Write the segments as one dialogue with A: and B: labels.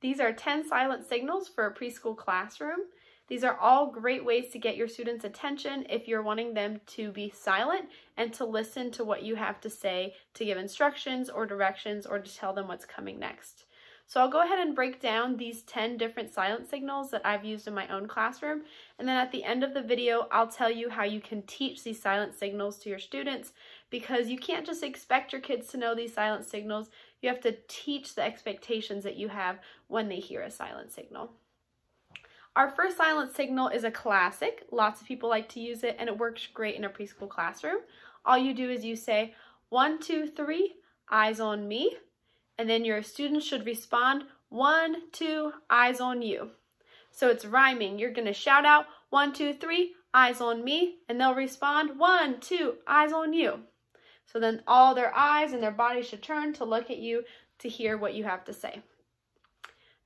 A: These are 10 silent signals for a preschool classroom. These are all great ways to get your students' attention if you're wanting them to be silent and to listen to what you have to say, to give instructions or directions, or to tell them what's coming next. So I'll go ahead and break down these 10 different silent signals that I've used in my own classroom. And then at the end of the video, I'll tell you how you can teach these silent signals to your students, because you can't just expect your kids to know these silent signals. You have to teach the expectations that you have when they hear a silent signal. Our first silent signal is a classic. Lots of people like to use it, and it works great in a preschool classroom. All you do is you say, 1, 2, 3, eyes on me. And then your students should respond, 1, 2, eyes on you. So it's rhyming. You're going to shout out, 1, 2, 3, eyes on me. And they'll respond, 1, 2, eyes on you. So then all their eyes and their body should turn to look at you to hear what you have to say.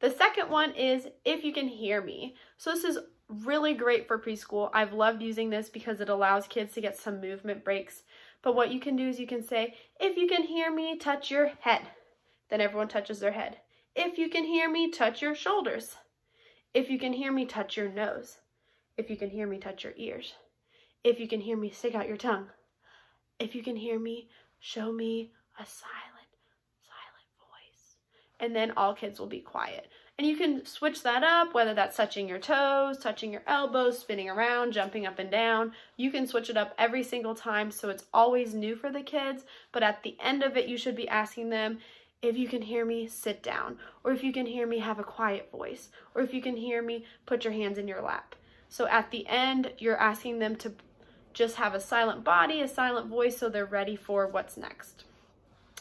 A: The second one is, if you can hear me. So this is really great for preschool. I've loved using this because it allows kids to get some movement breaks. But what you can do is you can say, if you can hear me, touch your head. Then everyone touches their head. If you can hear me, touch your shoulders. If you can hear me, touch your nose. If you can hear me, touch your ears. If you can hear me, stick out your tongue. If you can hear me, show me a silent voice. And then all kids will be quiet. And you can switch that up, whether that's touching your toes, touching your elbows, spinning around, jumping up and down. You can switch it up every single time, so it's always new for the kids. But at the end of it, you should be asking them, if you can hear me, sit down. Or if you can hear me, have a quiet voice. Or if you can hear me, put your hands in your lap. So at the end, you're asking them to just have a silent body, a silent voice, so they're ready for what's next.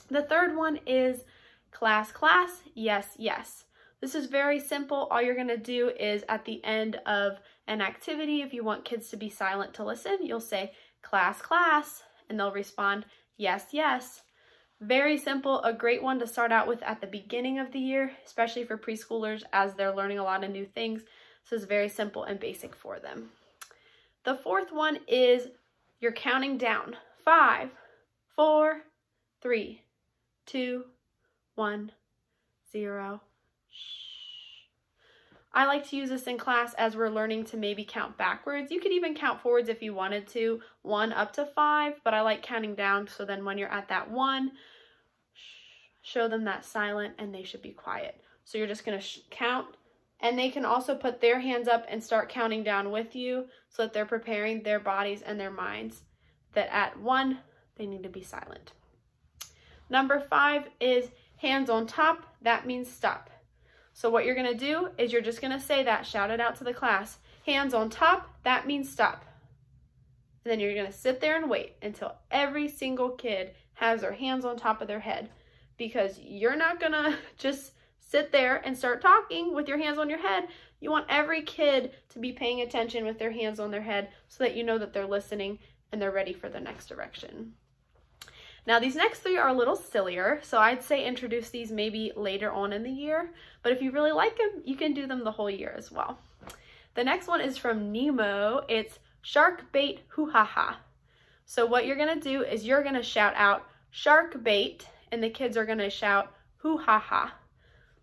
A: The third one is class, class, yes, yes. This is very simple. All you're gonna do is at the end of an activity, if you want kids to be silent to listen, you'll say class, class, and they'll respond yes, yes. Very simple, a great one to start out with at the beginning of the year, especially for preschoolers as they're learning a lot of new things. So it's very simple and basic for them. The fourth one is you're counting down. 5, 4, 3, 2, 1, 0. I like to use this in class as we're learning to maybe count backwards. You could even count forwards if you wanted to, 1 up to 5, but I like counting down, so then when you're at that 1, show them that silent and they should be quiet. So you're just gonna count, and they can also put their hands up and start counting down with you so that they're preparing their bodies and their minds that at 1, they need to be silent. Number 5 is hands on top. That means stop. So what you're gonna do is you're just gonna say that, shout it out to the class. Hands on top, that means stop. And then you're gonna sit there and wait until every single kid has their hands on top of their head, because you're not gonna just sit there and start talking with your hands on your head. You want every kid to be paying attention with their hands on their head so that you know that they're listening and they're ready for the next direction. Now these next 3 are a little sillier, so I'd say introduce these maybe later on in the year, but if you really like them, you can do them the whole year as well. The next one is from Nemo. It's shark bait hoo ha ha. So what you're gonna do is you're gonna shout out shark bait, and the kids are gonna shout hoo ha ha.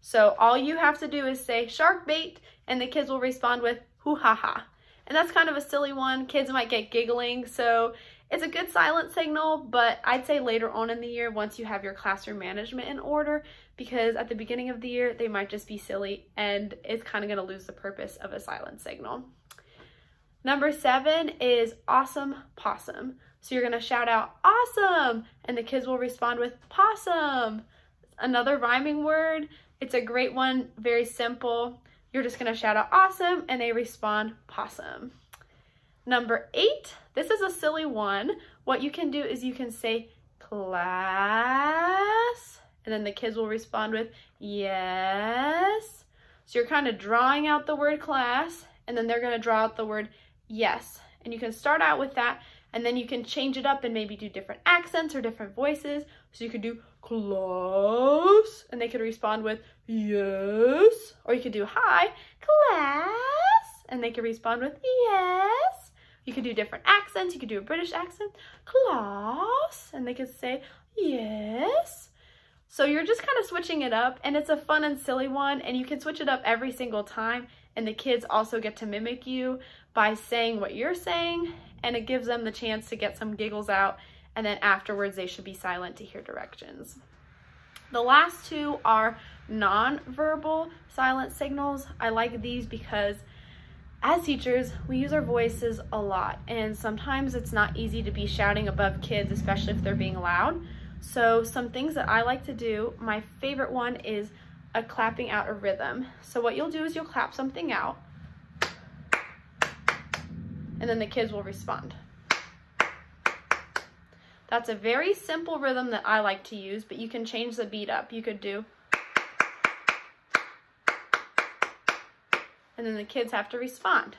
A: So all you have to do is say shark bait, and the kids will respond with hoo ha ha. And that's kind of a silly one. Kids might get giggling, so it's a good silent signal, but I'd say later on in the year, once you have your classroom management in order, because at the beginning of the year, they might just be silly and it's kind of going to lose the purpose of a silent signal. Number 7 is awesome possum. So you're going to shout out awesome, and the kids will respond with possum. Another rhyming word. It's a great one, very simple. You're just going to shout out awesome, and they respond possum. Number 8, this is a silly one. What you can do is you can say class, and then the kids will respond with yes. So you're kind of drawing out the word class, and then they're going to draw out the word yes. And you can start out with that, and then you can change it up and maybe do different accents or different voices. So you could do class, and they could respond with yes. Or you could do hi, class, and they could respond with yes. You could do different accents. You could do a British accent, class, and they could say yes. So you're just kind of switching it up, and it's a fun and silly one, and you can switch it up every single time, and the kids also get to mimic you by saying what you're saying, and it gives them the chance to get some giggles out, and then afterwards they should be silent to hear directions. The last two are non-verbal silent signals. I like these because as teachers, we use our voices a lot, and sometimes it's not easy to be shouting above kids, especially if they're being loud. So some things that I like to do, my favorite one is a clapping out a rhythm. So what you'll do is you'll clap something out, and then the kids will respond. That's a very simple rhythm that I like to use, but you can change the beat up. You could do, and then the kids have to respond.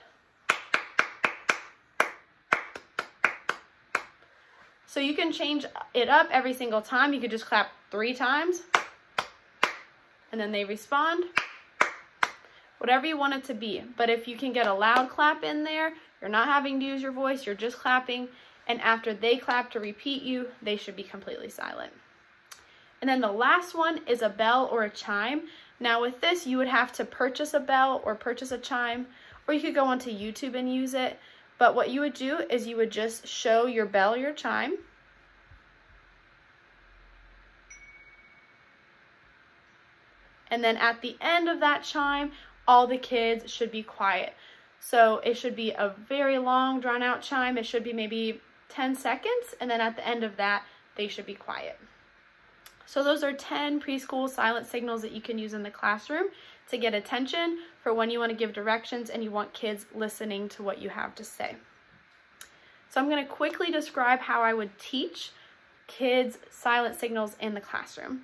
A: So you can change it up every single time. You could just clap 3 times, and then they respond. Whatever you want it to be. But if you can get a loud clap in there, you're not having to use your voice, you're just clapping, and after they clap to repeat you, they should be completely silent. And then the last one is a bell or a chime. Now with this, you would have to purchase a bell or purchase a chime, or you could go onto YouTube and use it. But what you would do is you would just show your bell or your chime. And then at the end of that chime, all the kids should be quiet. So it should be a very long, drawn out chime. It should be maybe 10 seconds. And then at the end of that, they should be quiet. So those are 10 preschool silent signals that you can use in the classroom to get attention for when you want to give directions and you want kids listening to what you have to say. So I'm going to quickly describe how I would teach kids silent signals in the classroom.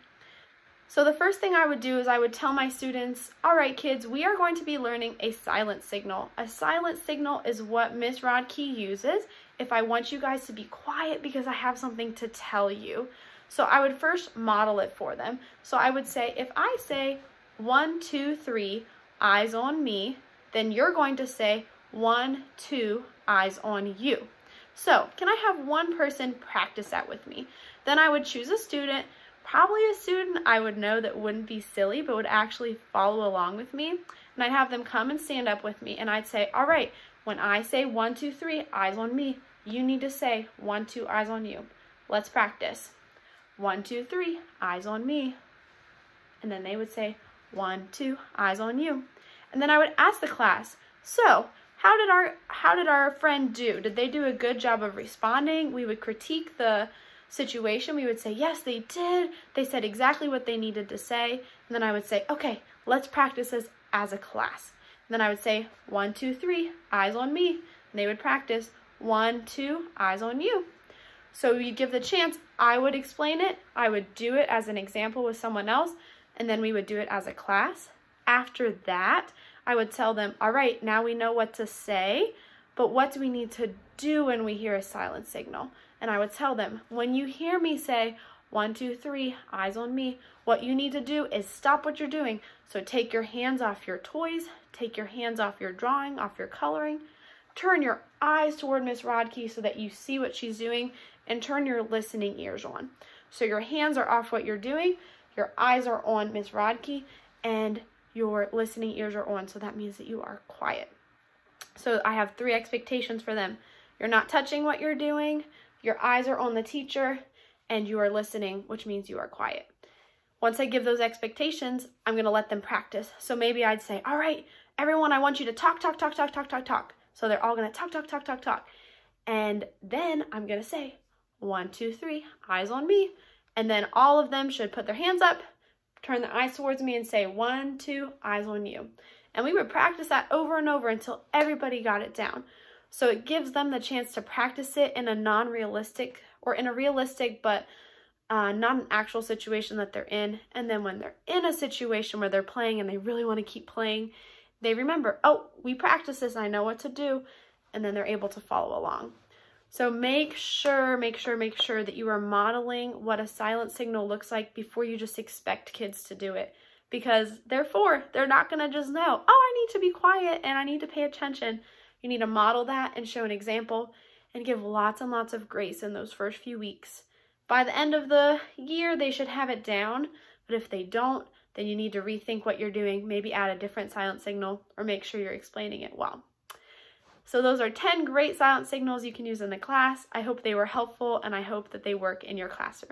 A: So the first thing I would do is I would tell my students, all right kids, we are going to be learning a silent signal. A silent signal is what Miss Rodkey uses if I want you guys to be quiet because I have something to tell you. So I would first model it for them. So I would say, if I say 1, 2, 3, eyes on me, then you're going to say 1, 2, eyes on you. So can I have one person practice that with me? Then I would choose a student, probably a student I would know that wouldn't be silly but would actually follow along with me. And I'd have them come and stand up with me, and I'd say, all right, when I say 1, 2, 3, eyes on me, you need to say 1, 2, eyes on you. Let's practice. 1, 2, 3, eyes on me. And then they would say 1, 2, eyes on you. And then I would ask the class, so how did our friend do? Did they do a good job of responding? We would critique the situation. We would say, yes, they did. They said exactly what they needed to say. And then I would say, okay, let's practice this as a class. And then I would say 1, 2, 3, eyes on me. And they would practice 1, 2, eyes on you. So you'd give the chance. I would explain it. I would do it as an example with someone else, and then we would do it as a class. After that, I would tell them, all right, now we know what to say, but what do we need to do when we hear a silent signal? And I would tell them, when you hear me say 1, 2, 3, eyes on me, what you need to do is stop what you're doing. So take your hands off your toys, take your hands off your drawing, off your coloring, turn your eyes toward Miss Rodkey so that you see what she's doing, and turn your listening ears on. So your hands are off what you're doing, your eyes are on Miss Rodkey, and your listening ears are on, so that means that you are quiet. So I have 3 expectations for them. You're not touching what you're doing, your eyes are on the teacher, and you are listening, which means you are quiet. Once I give those expectations, I'm going to let them practice. So maybe I'd say, all right, everyone, I want you to talk, talk, talk, talk, talk, talk, talk. So they're all going to talk, talk, talk, talk, talk. And then I'm going to say, 1, 2, 3, eyes on me. And then all of them should put their hands up, turn their eyes towards me, and say 1, 2, eyes on you. And we would practice that over and over until everybody got it down. So it gives them the chance to practice it in a non-realistic, or in a realistic but not an actual situation that they're in. And then when they're in a situation where they're playing and they really want to keep playing, they remember, oh, we practiced this, I know what to do, and then they're able to follow along. So make sure that you are modeling what a silent signal looks like before you just expect kids to do it. Because therefore, they're not going to just know, oh, I need to be quiet and I need to pay attention. You need to model that and show an example and give lots and lots of grace in those first few weeks By the end of the year, they should have it down, but if they don't, then you need to rethink what you're doing, maybe add a different silent signal, or make sure you're explaining it well. So those are 10 great silent signals you can use in the class. I hope they were helpful, and I hope that they work in your classroom.